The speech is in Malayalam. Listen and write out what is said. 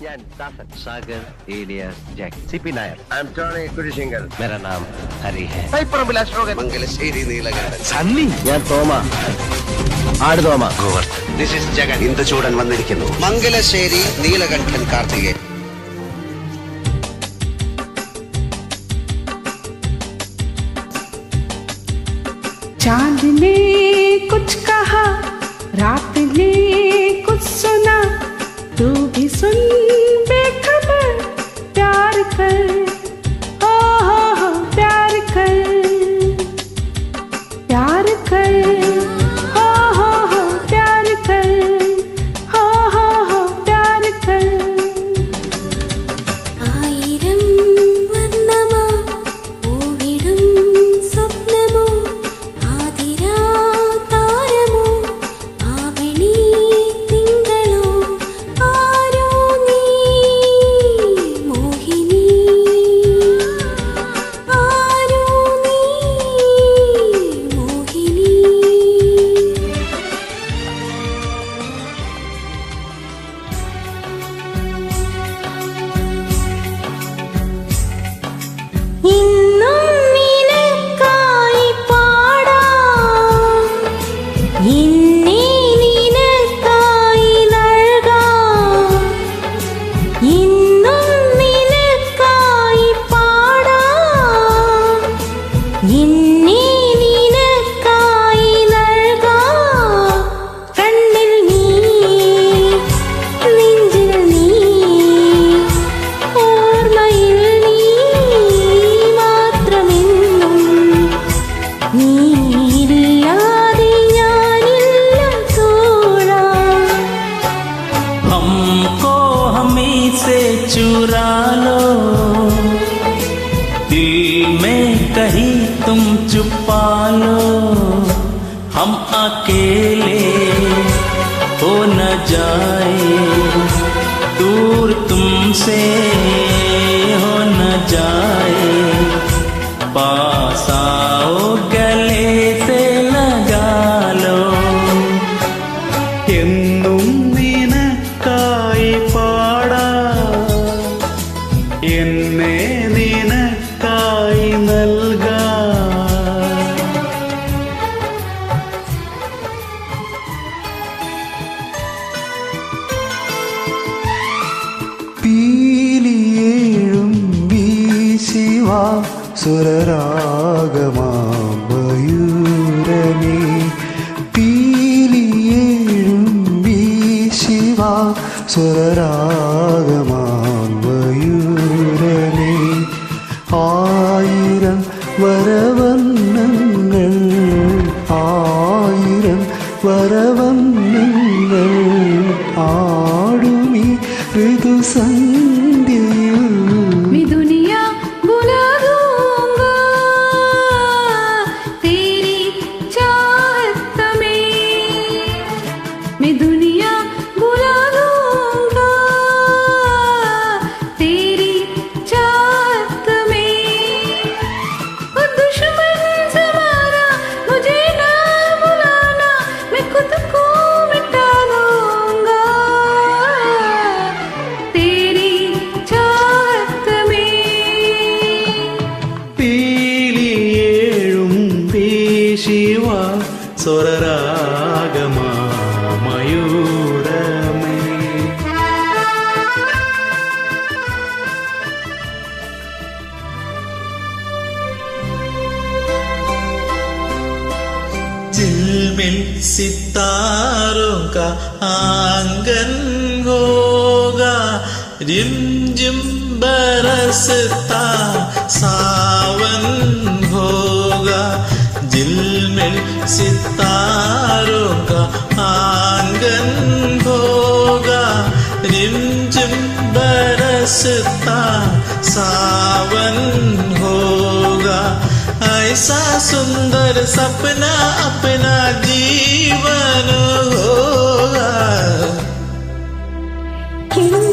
ഞാൻ ദാസൻ സാഗർ ഏലിയാസ് ജാക്ക് സിപി നായർ ആന്റണി കുരിശിങ്കൽ मेरा नाम ഹരി है പൈപ്പറമ്പിൽ അശോകൻ മംഗലശ്ശേരി നീലകണ്ഠൻ സണ്ണി ഞാൻ തോമ ആട് തോമ ഗോവർദ്ധൻ ദിസ് ഈസ് ജഗൻ ഇന്ദുചൂടൻ വന്നിരിക്കുന്നു മംഗലശ്ശേരി നീലകണ്ഠൻ കാർത്തികേയൻ चांद ने कुछ कहा रात ने कुछ सुना तू भी सुन बेखबर प्यार कर हो प्यार कर प्यार कर हो प्यार कर हो प्यार कर ആയിരം വർണ്ണമോ പൂവിടും സ്വപ്നമോ ആതിരാ താരമോ ആവണി തിങ്കളോ ആരോ നീ മോഹിനി ആരോ നീ മോഹിനി ഇന്നും നിനക്കായി പാടാം ഇന്നേ നിനക്കായി നൽകാം ഇന്നും നിനക്കായി പാടാം ഇന്നേ നിനക്കായി നൽകാം കണ്ണിൽ നീ നെഞ്ചിൽ നീ ഓർമ്മയിൽ നീ മാത്രമെന്നും നീയില്ലാതെ ഞാനില്ല തോഴാ हमको हमें से चुरा लो दिल में कहीं तुम छुपा लो हम अकेले हो न जाए दूर तुमसे हो न जाए पास आओ गले से लगा लो എന്നും നിനക്കായി പാടാം എന്നെ നിനക്കായി നൽകാം പീലിയേഴും വീശിവാ സുരരാഗമായൂരമേ പീലിയേഴും വീശിവാ സുരരാഗമായൂരമേ ആയിരം വരവന്നങ്ങൾ ആയിരം വരവന്നങ്ങൾ ആടുമി ഋതുസന്ധ്യയിൽ मैं दुनिया बुला दूंगा तेरी चाहत में मैं दुनिया बुला दूंगा तेरी चाहत में वो दुश्मन जमाना मुझे ना बुलाना मैं खुद को मिटा दूंगा तेरी चाहत में പീലിയേഴും വീശിവാ സ്വരരാഗമായൂരമേ झिलमिल सितारों का आंगन होगा रिमझिम बरसता सावन होगा झिलमिल सितारों का आंगन होगा रिमझिम बरसता सावन होगा ऐसा सुंदर सपना अपना जीवन होगा किन